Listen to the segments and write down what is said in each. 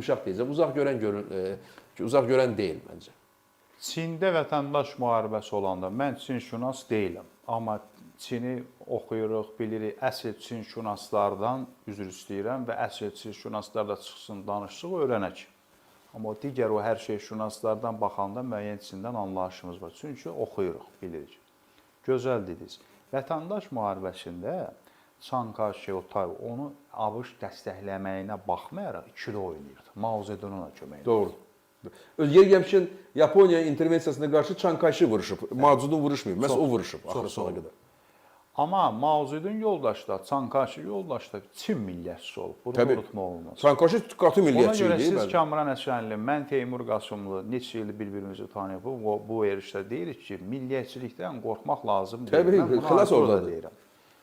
Uşaq deyəcək, uzaq görən deyil məncə. Çində vətəndaş müharibəsi olanda mən Çinşünas deyiləm. Amma Çini oxuyuruq, bilirik. Əsl Çinşünaslardan üzr istəyirəm və əsl Çinşünaslar da çıxsın, danışsın, öyrənək. Amma digər o hər şey şünaslardan baxanda müəyyən Çindən anlayışımız var. Çünki oxuyuruq, bilirik. Gözəl dediniz. Vətəndaş müharibəsində Çanka, Şeotay onu ABŞ dəstəkləməyinə baxmayaraq ikili oynayırdı. Mao Zedong ona kömək edirdi. Doğru. Yer gəlmişkən Yaponiya intervensiyasına qarşı Çankaşı vuruşub. Mao Zedong vuruşmayıb. Məhz o vuruşub axır sona qədər. Amma Mao Zedong yoldaşlar, Çankaşı yoldaşlar Çin millətçisi olub. Bunu unutmaq olmaz. Çankaşı qatı millətçi idi. Ona görə siz Kamran Əsrənli, mən Teymur Qasımlı neçə ildir bir-birimizi tanıyıb bu erişdə deyirik ki, millətçilikdən qorxmaq lazım deyil. Təbii, xilas oradadır.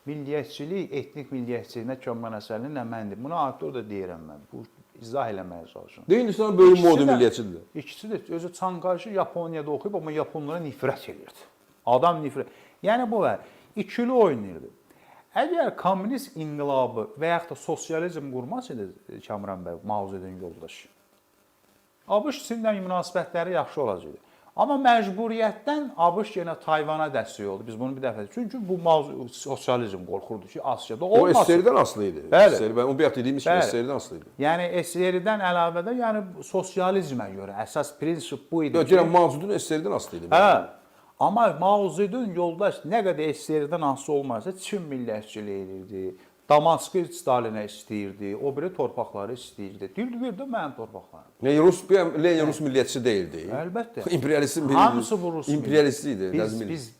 Milliyyətçilik, etnik milliyyətçiliyinə Kamran Əsrənli nə məndir? Buna artıq da deyirəm mən. Bu izah eləməyə çalışıram. Deyil, Hindistan böyük modu milliyyətçidir. İkisi də özü Çankaşı Yaponiyada oxuyub, amma Yaponlara nifrət edirdi. Adam nifrət. Yəni bu var. İkili oynayırdı. Əgər kommunist inqilabı və yaxud da sosializm qurmasaydı Kamran bəy, Mao Zedong yoldaşı, ABŞ Çinlə münasibətləri yaxşı olacaqdı. Amma məcburiyyətdən ABŞ yenə Tayvana dəstək oldu. Biz bunu bir dəfə çünki bu sosializm qorxurdu ki, Asiyada olmasın. O SSR-dən asılı idi. Bəli. Ben o bayaq dediyimiz kimi SSR-dən asılı idi. Yəni SSR-dən əlavədə yəni sosializmə görə əsas prinsip bu idi. Deyirəm Mao Zedong SSR-dən asılı idi. Hə. Amma Mao Zedong yoldaş nə qədər SSR-dən asılı olmasa Çin millətçiliyi edirdi. Damaskı Stalinə istəyirdi, o biri torpaqları istəyirdi. Deyirdi, ver də mənim torpaqlarım. Lenin Rus millətçisi deyildi. Əlbəttə. İmperialist Hamısı bu Rus imperialist idi.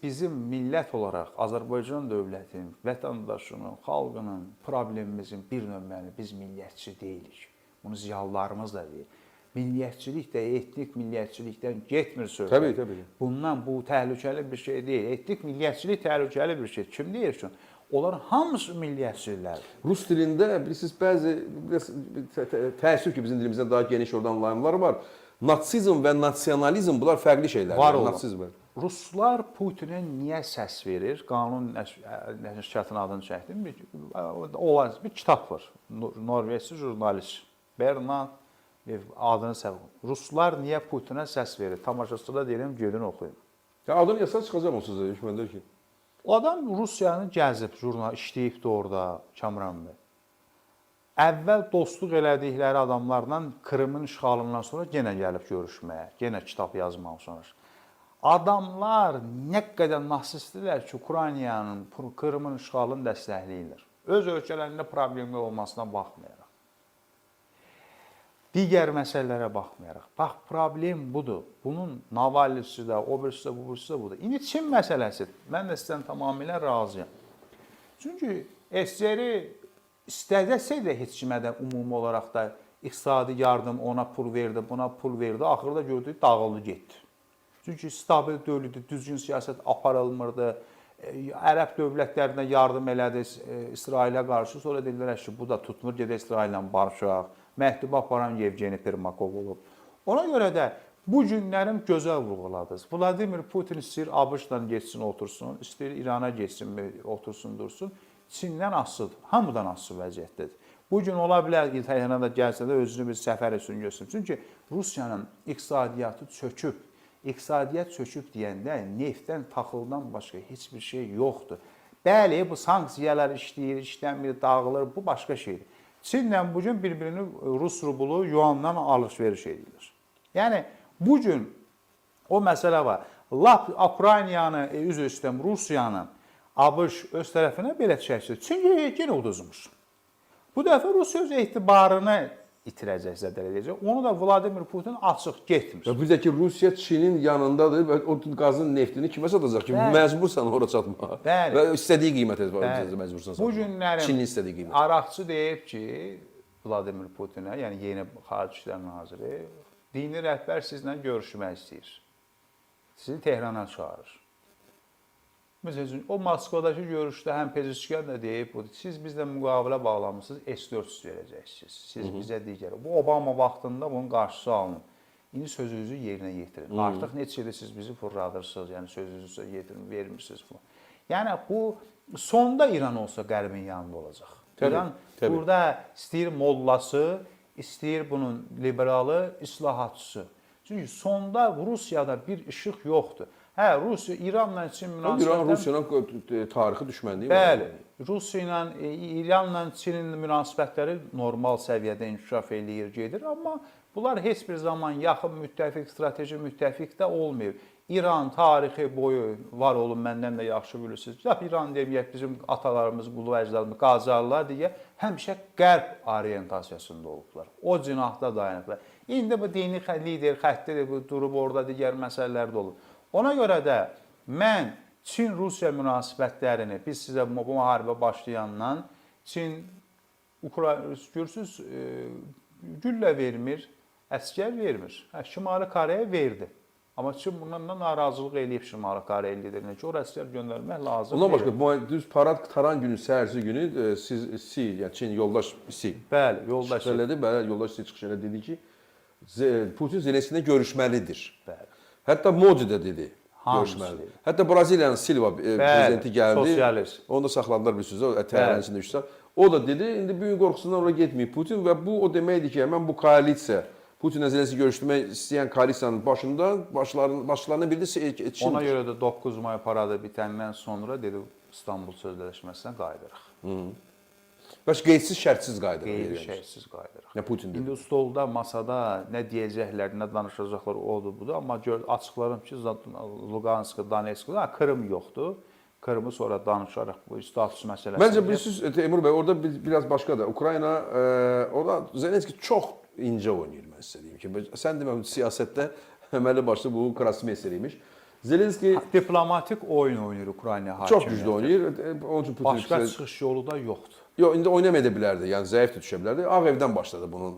Bizim millət olaraq Azərbaycan dövlətinin, vətəndaşının, xalqının, problemimizin bir nömrəni biz millətçi deyilik. Bunu ziyalılarımız da deyir. Milliyyətçilik də etnik milliyyətçilikdən getmir söhbət. Təbii. Bundan bu təhlükəli bir şey deyil. Etnik milliyyətçilik təhlükəli bir şey. Kim deyir ki? Onlar hamısı milliyyətçilərdir. Rus dilində bilirsiniz bəzi təəssüf ki bizim dilimizdən daha geniş oradan anlayımlar var. Natsizm və nasionalizm bunlar fərqli şeylərdir. Var olan. Natsizm. Ruslar Putinə niyə səs verir? Qanun nəşriyyatının adını çəkdim. Bir kitab var. Norveçli jurnalist Bernard adını səvq. Ruslar niyə Putinə səs verir? Tamaşaçılara deyirəm, gedin oxuyun. Ya adını yazsa çıxacaq o sizə, düşməndər ki. O adam Rusiyanı gəzib, jurnal işləyibdi orada Kamran bəy. Əvvəl dostluq elədikləri adamlarla Krımın işğalından sonra yenə gəlib görüşməyə, yenə kitab yazmaq sonra. Adamlar nə qədər nasistdirlər ki, Ukraynanın, Krımın işğalını dəstəkləyirlər. Öz ölkələrində problemi olmasına baxmayaraq. Digər məsələlərə baxmayaraq. Bax, problem budur. Bunun Navalnisi də, o birisi də, bu birisi də budur. İndi Çin məsələsi. Mən də sizdən tamamilə razıyam. Çünki SSR istədəsə heç kimə də ümumi olaraq da iqtisadi yardım ona pul verdi, buna pul verdi. Axırda gördük, dağıldı, getdi. Çünki stabil dövlətdir, düzgün siyasət aparılmırdı. Ərəb dövlətlərinə yardım elədi İsrailə qarşı. Sonra dedilər ki, bu da tutmur, gedə İsraillə barışaq. Məktubu aparan Yevgeni Permakov olub. Ona görə də bu günlərim gözəl vurğuladınız. Vladimir Putin istəyir ABŞ-la getsin, otursun, istəyir İrana getsin, otursun, dursun. Çindən asılıdır, hamıdan asılı vəziyyətdədir. Bu gün ola bilər ki, Tehrana gəlsə də özünü bir səfər üçün görsün. Çünki Rusiyanın iqtisadiyyatı çöküb. İqtisadiyyat çöküb deyəndə neftdən, taxıldan başqa heç bir şey yoxdur. Bəli, bu sanksiyalar işləyir, işləmir, dağılır, bu başqa şeydir. Çinlə bugün bir-birini Rus rublu yuandan alış-veriş edirlər. Yəni, bugün o məsələ var. Lap Ukraynanı, üzr istəyirəm, Rusiyanın ABŞ öz tərəfinə belə çəksin. Çünki yenə uduzmuş. Bu dəfə Rusiya öz etibarını itirəcək, zədələyəcək. Onu da Vladimir Putin açıq getmir. Bir də ki, Rusiya Çinin yanındadır və o qazın neftini kimə satacaq ki, məcbursan ora çatmağa. Və istədiyi qiymətə məcbursan satmağa. Bu günlərin Çinin istədiyi qiymət. Araqçı deyib ki, Vladimir Putinə, yəni yeni Xarici İşlər naziri, dini rəhbər sizlə görüşmək istəyir. Sizi Tehrana çağırır. Məsələn, o Moskvadakı görüşdə həm Pezeşkiyan da deyib, siz bizlə müqavilə bağlamışsınız, S-400 verəcəksiniz. Siz bizə digər. Bu Obama vaxtında bunun qarşısı alınıb. İndi sözünüzü yerinə yetirin. Artıq neçə ildir siz bizi fırladırsınız, yəni sözünüzü yetirin, vermirsiniz. Yəni bu sonda İran olsa Qərbin yanında olacaq. İran burada istəyir mollası, istəyir bunun liberalı, islahatçısı. Çünki sonda Rusiyada bir işıq yoxdur. Hə, Rusiya İranla Çin İran münasibətləri Rusiyanın tarixi düşmənliyi var. bəli, Rusiya ilə İranla Çinin münasibətləri normal səviyyədə inkişaf eləyir, gedir, amma bunlar heç bir zaman yaxın müttəfiq, strateji müttəfiq də olmayıb. İran tarixi boyu var olun, məndən də yaxşı bilirsiniz. İran deməyək, bizim atalarımız, qulu əcdadımız, Qacarlar deyə həmişə qərb orientasiyasında olublar. O cinahda dayanıblar. İndi bu dini lider xəttidir, bu durub orada digər məsələlər də olur. Ona görə də mən Çin-Rusiya münasibətlərini, biz sizə bu müharibə başlayandan Çin, görürsünüz, güllə vermir, əskər vermir. Şimali Koreya verdi. Amma Çin bundan da narazılıq eləyib Şimali Koreya liderinə ki, o əskər göndərmək lazım. Ondan başqa, düz parad taran günü, səhərsi günü siz Si, yəni Çin yoldaş Si. Bəli, yoldaş Si. Bəli, yoldaş Si çıxış elə dedi ki, Putin Zelenskiy ilə görüşməlidir. Bəli. Hətta Modi də dedi, görüşməlidir. Hətta Braziliyanın Silva prezidenti gəldi. Sosialist. Onu da saxladılar bir sözü, Tehran içində 3 saat. O da dedi, indi büyük qorxusundan oraya getməyib Putin və bu o deməkdir ki, mən bu koalisiya, Putinlə Zelenskiy görüşdürmək istəyən koalisiyanın başında başlarına biri də Çin. Ona görə də 9 may paradı bitəndən sonra dedi, İstanbul sözləşməsinə qayıdırıq. Bəs qeydsiz, şərtsiz qayıdırıq. Qeyd-şərtsiz qayıdırıq. Nə Putin dedi? İndi stolda, masada nə deyəcəklər, nə danışacaqlar odur, budur. Amma açıqlarım ki, Lugansk, Donetsk, Krım yoxdur. Krımı sonra danışaraq bu status məsələsi. Məncə bilirsiniz Teymur bəy, orada biraz başqadır. Ukrayna, orada Zelenskiy çox incə oynayır, mən sizə deyim ki. Sən demə, siyasətdə əməli başlı bu Krasmeser imiş. Zelenskiy diplomatik oyun oynayır Ukrayna hakimiyyəti. Çox güclü oynayır. Onun üçün Putin başqa çıxış yolu da yoxdur. Yox, indi oynamaya da bilərdi. Yəni zəif də düşə bilərdi. Ağ evdən başladı bunun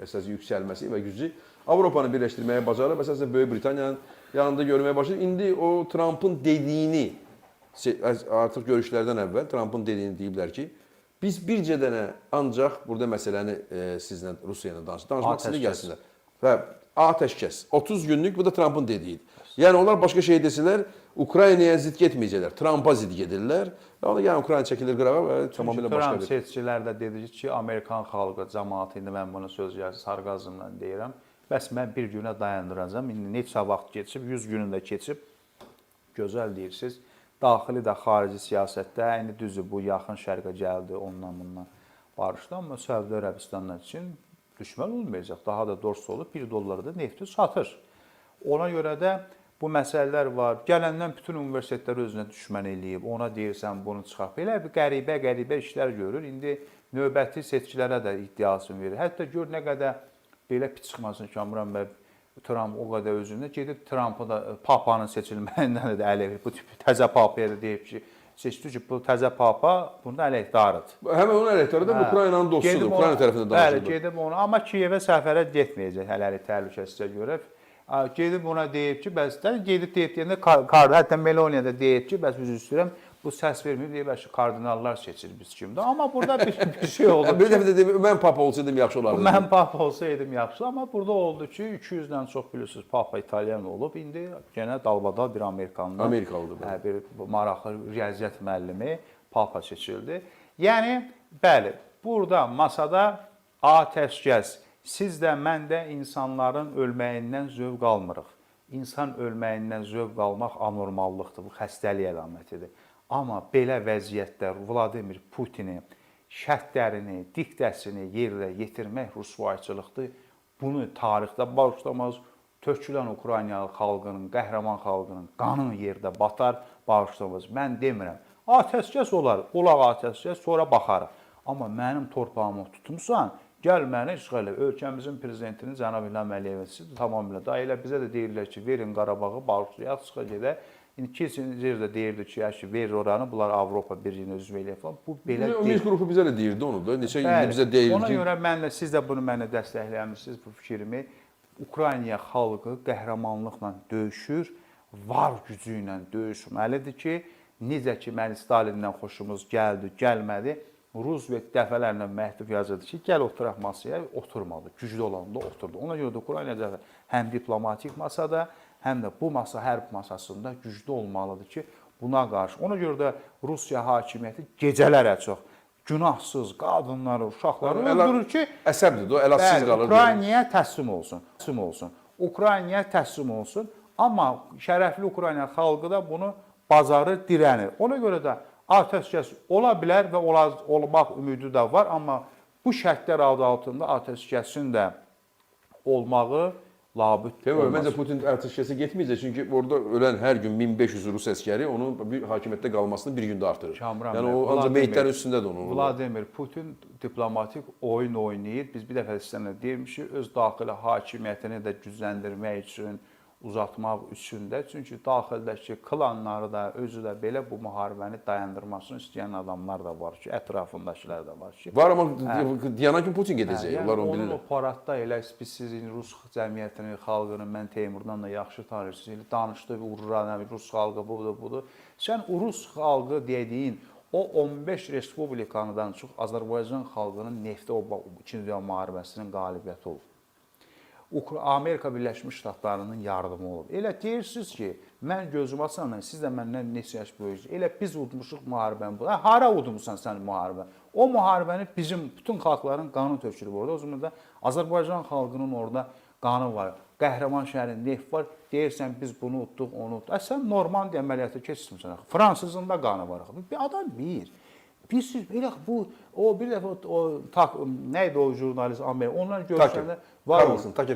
əsas yüksəlməsi və gücü. Avropanı birləşdirməyə bacarıb, əsasən Böyük Britaniyanın yanında görməyə başladı. İndi o Trumpın dediyini artıq görüşlərdən əvvəl Trumpın dediyini deyiblər ki, biz bircə dənə ancaq burada məsələni sizlə Rusiya ilə danışmaq istəyir gəlsinlər. Və atəşkəs 30 günlük, bu da Trumpın dediyidir. Yəni onlar başqa şey desələr, Ukraynaya zid getməyəcəklər, Trumpa zid gedirlər. Yəni Ukrayna çəkilir qırağa və tamamilə başqa bir. Trump seçicilər də dedi ki, Amerikan xalqı cəmaatı, indi mən bunu söz gəlsin, sarqazmla deyirəm. Bəs mən bir günə dayandıracağam. İndi neçə vaxt keçib, 100 günündə keçib, gözəl deyirsiniz. Daxili də xarici siyasətdə, indi düzdür, bu yaxın şərqə gəldi, ondan bundan barışdı. Amma Səudiyyə Ərəbistanı üçün düşmən olmayacaq. Daha da doğrusu olub, $1 da nefti satır. Ona görə də bu məsələlər var. Gələndən bütün universitetlər özünə düşmən eləyib. Ona deyirsən, bunu çıxart. Belə bir qəribə işlər görür. İndi növbəti seçkilərə də iddiasını verir. Hətta gör nə qədər belə pis çıxmasın Kamran bəy, Trump o qədər özündə gedib Trump'ı da papanın seçilməyindən də əl bu tip təzə papaya da deyib ki, seçdi ki, bu təzə papa bunun əleyhdarıdır. Həmin onun əleyhdarı da Ukraynanın dostudur. Ukrayna tərəfindən danışılır. Bəli, gedib onu, amma Kiyevə səfərə getməyəcək hələlik təhlükəsizə görə. Gedib ona deyib ki, bəs gedib deyib deyəndə hətta Meloniya da deyib ki, bəs üzr istəyirəm, bu səs verməyib deyib, bəs kardinallar seçir biz kimdə. Amma burada bir şey oldu. Bir dəfə də deyib, mən papa olsaydım yaxşı olardı. Mən papa olsaydım yaxşı, amma burada oldu ki, 200-dən çox bilirsiniz, papa İtalyan olub, indi yenə dalbadal bir Amerikanlı. Amerikalıdır. Bir maraqlı riyaziyyat müəllimi papa seçildi. Yəni, bəli, burada masada atəşkəs, siz də, mən də insanların ölməyindən zövq almırıq. İnsan ölməyindən zövq almaq anormallıqdır, bu xəstəlik əlamətidir. Amma belə vəziyyətdə Vladimir Putini, şərtlərini, diktəsini yerlə yetirmək rüsvayçılıqdır. Bunu tarixdə bağışlamaz, tökülən Ukraynalı xalqının, qəhrəman xalqının qanı yerdə batar, bağışlamaz. Mən demirəm, atəşkəs olar, olaq atəşkəs, sonra baxarıq. Amma mənim torpağımı tutmusan, gəl məni işğal elə. Ölkəmizin prezidentinin Cənab İlham Əliyevin tamamilə da elə bizə də deyirlər ki, verin Qarabağı, bağışlayaq, çıxaq gedək. İndi keçən yerdə deyirdi ki, verir oranı, bunlar Avropa Birliyinə üzv eləyək falan. Bu belə deyil. Minsk qrupu bizə də deyirdi onu da. Neçə ildir bizə deyirdi. Ona görə mən də, siz də bunu mənə dəstəkləmişsiniz bu fikrimi. Ukrayna xalqı qəhrəmanlıqla döyüşür, var gücü ilə döyüşməlidir ki, necə ki, mən Stalindən xoşumuz gəldi, gəlmədi. Roosevelt dəfələrlə məktub yazırdı ki, gəl oturaq masaya, oturmadı. Güclü olanda oturdu. Ona görə də Ukrayna həm diplomatik masada, həm də bu masa hərb masasında güclü olmalıdır ki, buna qarşı. Ona görə də Rusiya hakimiyyəti gecələrə çox, günahsız qadınları, uşaqları Elə- öldürür ki, Əsəbdir, o əlatsız qalır. Ukraynaya təslim olsun. Ukraynaya təslim olsun. Amma şərəfli Ukrayna xalqı da bunu bacarır, dirənir. Ona görə də atəşkəs ola bilər və olmaq ümidi də var, amma bu şərtlər adı altında atəşkəsin də olmağı labüd Demək, olmaz. məncə Putin atəşkəsə getməyəcək, çünki orada ölən hər gün 1500 rus əskəri onun bir hakimiyyətdə qalmasını bir gündə artırır. Kamran Yəni bəy, o ancaq meyitlərin üstündədir onun. Vladimir Putin diplomatik oyun oynayır. Biz bir dəfə sizə deymişik, öz daxili hakimiyyətini də gücləndirmək üçün, uzatmaq üçün də. Çünki daxildəki klanları da, özü də belə bu müharibəni dayandırmasını istəyən adamlar da var ki, ətrafındakılar da var ki. Var, amma deyənə ki Putin gedəcək. Yəni Onlar onu onun bilirlər. o paradda elə siz Rus cəmiyyətini, xalqını mən Teymurdan da yaxşı tanıyırsınız. Danışdı, ururana, Rus xalqı budur. Sən Rus xalqı dediyin o 15 respublikandan çox Azərbaycan xalqının neftə o 2-ci Dünya müharibəsinin qalibiyyəti olub. Amerika Birləşmiş Ştatlarının yardımı olub. Elə deyirsiniz ki, mən gözüm açanla siz də məndən neçə yaş böyüksünüz. Elə biz udmuşuq müharibəni bu. Hara udmusan sən müharibə? O müharibəni bizim bütün xalqların qanı tökülüb orada. O zaman da Azərbaycan xalqının orada qanı var. Qəhrəman şəhərin neft var. Deyirsən biz bunu utduq, onu utduq. Sən Normandiya əməliyyatı keçirsən. Fransızın da qanı var. Bir adam bir. Biz belə bu o bir dəfə nə idi o jurnalist Amerika onlar görüşəndə var.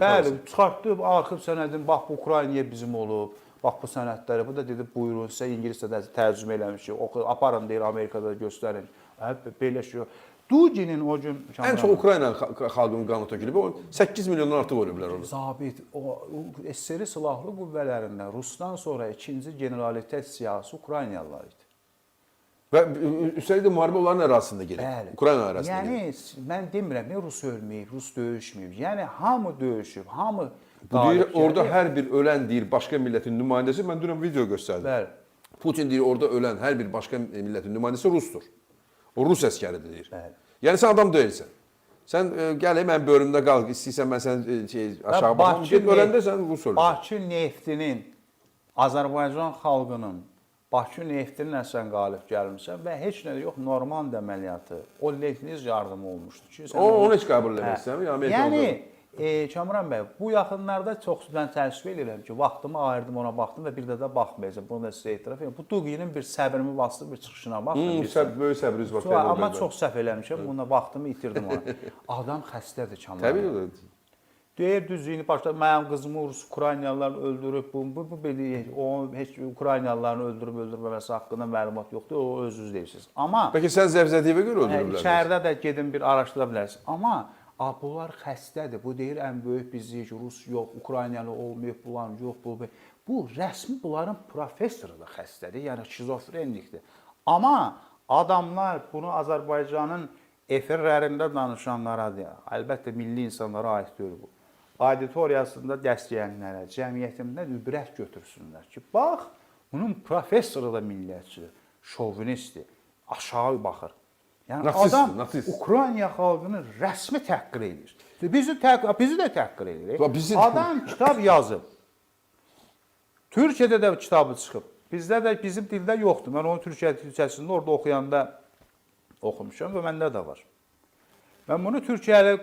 Bəli, çıxartdı arxiv sənədini, bax bu Ukraynaya bizim olub. Bax bu sənədləri, bu da dedi buyurun sizə ingiliscə tərcümə eləmişik. Aparın deyir Amerikada göstərin. Belə şey. Duginin o gün ən çox Ukrayna xalqının qanı tökülüb. 8 milyondan artıq ölüblər orada. Zabit o SSR silahlı qüvvələrindən Rusdan sonra ikinci generalitet siyasi Ukraynalılar idi. Və üstəlik də müharibə onların ərazisində gedir. Bəli. Ukrayna ərazisində gedir. Yəni mən demirəm, Rus ölməyib, Rus döyüşməyib. Yəni hamı döyüşüb, hamı Bu deyir, orada hər bir ölən deyir başqa millətin nümayəndəsi. Mən dünən video göstərdim. Bəli. Putin deyir, orada ölən hər bir başqa millətin nümayəndəsi Rusdur. O Rus əskəridir deyir. Bəli. Yəni sən adam deyilsən. Sən gəl, mən bölümdə qal, istəyirsən mən sən aşağı baxam. Get öləndə sən Rus ölürsən. Bakı neftinin, Azərbaycan xalqının Bakı neftinin sən qalib gəlmişsən və heç nə yox, Normand əməliyyatı, o Leniz yardımı olmuşdu ki. Onu heç qəbul eləmirsən, Yəni, Kamran bəy, bu yaxınlarda çox mən təəssüf edirəm ki, vaxtımı ayırdım ona baxdım və bir də baxmayacağım. Bunu da sizə etiraf edirəm. Bu Duginin bir səbrimi bastı, bir çıxışına baxdım. Böyük səbriniz var. Amma çox səhv eləmişəm, bununla vaxtımı itirdim ona. Adam xəstədir Kamran. Təbii ki. Deyir düzlüyünü başladı, mənim qızımı Rus Ukraynalılar öldürüb, bu belə o heç Ukraynalıların öldürməməsi haqqında məlumat yoxdur, o özünüz deyirsiniz. Amma Bəlkə sən Zəvzədiyevə görə öldürüblər? İçəridə də gedin bir araşdıra bilərsiniz. Amma bunlar xəstədir. Bu deyir ən böyük bizik, Rus yox, Ukraynalı olmayıb, bular yox, bu rəsmi bunların professoru da xəstədir, yəni şizofrenlikdir. Amma adamlar bunu Azərbaycanın efirlərində danışanlara deyir. Əlbəttə milli insanlara aid deyil bu. Auditoriyasında dəstəkləyənlərə, cəmiyyətimdən ibrət götürsünlər ki, bax, bunun professoru da millətçidir, şovinistdir, aşağı baxır. Yəni natsist, adam natsist. Ukrayna xalqını rəsmi təhqir edir. Bizi də təhqir edir. Adam kitab yazıb. Türkiyədə də kitabı çıxıb. Bizdə də bizim dildə yoxdur. Mən onu türkçəsində orada oxuyanda oxumuşam və məndə də var. Mən bunu Türkiyəli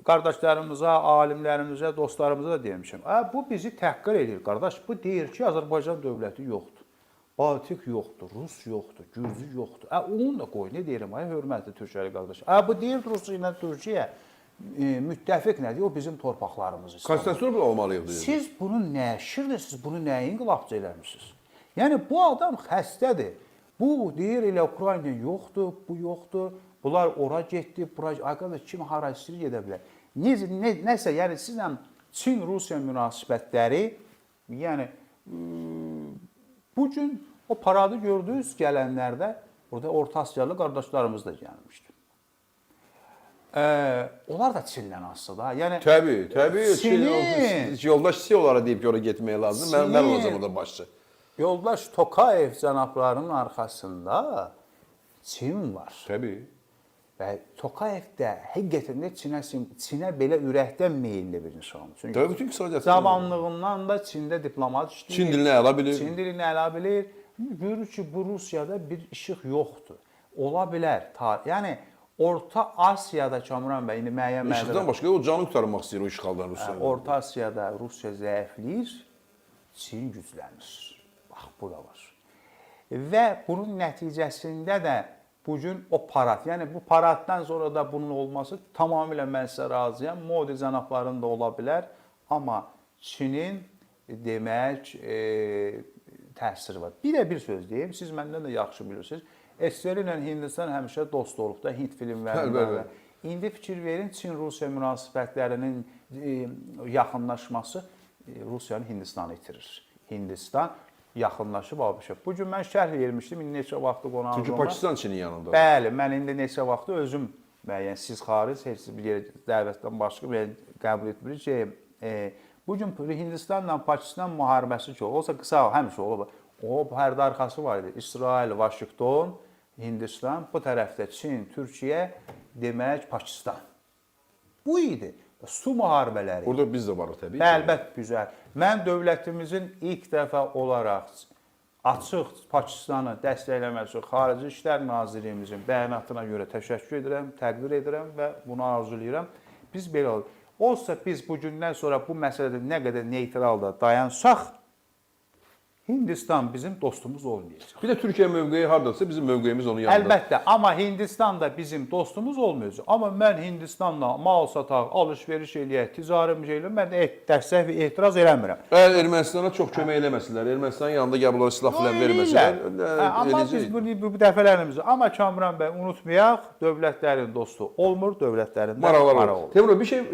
qardaşlarımıza, alimlərimizə, dostlarımıza da demişəm. Bu bizi təhqir edir, qardaş. Bu deyir ki, Azərbaycan dövləti yoxdur. Baltik yoxdur, Rus yoxdur, Gürcü yoxdur. Onu da qoy, nə deyirəm, hörmətli Türkiyəli qardaş. Bu deyir Rusiya ilə Türkiyə müttəfiq nədir? O bizim torpaqlarımız istəyir. Konstitusiya olmalıyıq deyir. Siz bunu nə şirdiniz, bunu nəyə inqilabçı eləmişsiniz? Yəni bu adam xəstədir. Bu deyir elə Ukrayna yoxdur, bu yoxdur. Bunlar ora getdi, bura arkadaş kim hara istəyir gedə bilər. Nəsə, yəni sizlə Çin-Rusiya münasibətləri, yəni bu gün o paradı gördünüz gələnlərdə, orada Orta Asiyalı qardaşlarımız da gəlmişdi. Onlar da Çinlə asılı da. Yəni təbii. Yoldaş onlara deyib ki, ora getmək lazımdır. Mən olacağam orada başçı. Yoldaş Tokayev cənablarının arxasında Çin var. Təbii. Və Tokayev də həqiqətən də Çinə belə ürəkdən meyilli bir insandır. Təbii bütün qısacası. Zamanlığından da Çində diplomat işləyir. Çin dilini ələ bilir. Çin dilini ələ bilir. Görür ki, bu Rusiyada bir işıq yoxdur. Ola bilər. Yəni Orta Asiyada Kamran bəy indi müəyyən İşıqdan başqa o canı qurtarmaq istəyir o işğaldan Rusiya. Orta Asiyada Rusiya zəifləyir, Çin güclənir. Bax bu da var. Və bunun nəticəsində də bu gün o parad, yəni bu paraddan sonra da bunun olması tamamilə mən sizə razıyam. Modi cənabların da ola bilər, amma Çinin demək təsiri var. Bir söz deyim, siz məndən də yaxşı bilirsiniz. SSR ilə Hindistan həmişə dost olub da Hind filmlərində. İndi fikir verin, Çin-Rusiya münasibətlərinin yaxınlaşması Rusiyanın Hindistanı itirir. Hindistan yaxınlaşıb abişə. Bu gün mən şərh vermişdim, indi neçə vaxtı qonağım. Çünki Pakistan Çinin yanında. Bəli, mən indi neçə vaxtı özüm müəyyən siz xaric, heç bir yer dəvətdən başqa qəbul etmirik ki, bu gün Hindistanla Pakistan müharibəsi ki, olsa qısa həmişə olub. O pərdə arxası var idi. İsrail, Vaşinqton, Hindistan, bu tərəfdə Çin, Türkiyə, demək Pakistan. Bu idi. Su müharibələri. Orada biz də varıq təbii ki. Əlbət güzel. Mən dövlətimizin ilk dəfə olaraq açıq Pakistanı dəstəkləməsi Xarici İşlər Nazirliyimizin bəyanatına görə təşəkkür edirəm, təqdir edirəm və bunu arzulayıram. Biz belə olur. Olsa biz bu gündən sonra bu məsələdə nə qədər neytralda dayansaq, Hindistan bizim dostumuz olmayacaq. Bir də Türkiyə mövqeyi hardadırsa bizim mövqeyimiz onun yanında. Əlbəttə, amma Hindistan da bizim dostumuz olmayacaq. Amma mən Hindistanla mal sataq, alış-veriş eləyək, ticarət eləyək, mən dəstək və etiraz eləmirəm. Əgər Ermənistana çox kömək eləməsinlər, Ermənistanın yanında qəbul silah filan verməsələr, amma biz bu dəfələrimizi, amma Kamran bəy unutmayaq, dövlətlərin dostu olmur, dövlətlərin də maraqlar maraq olur. olur. Temur bir şey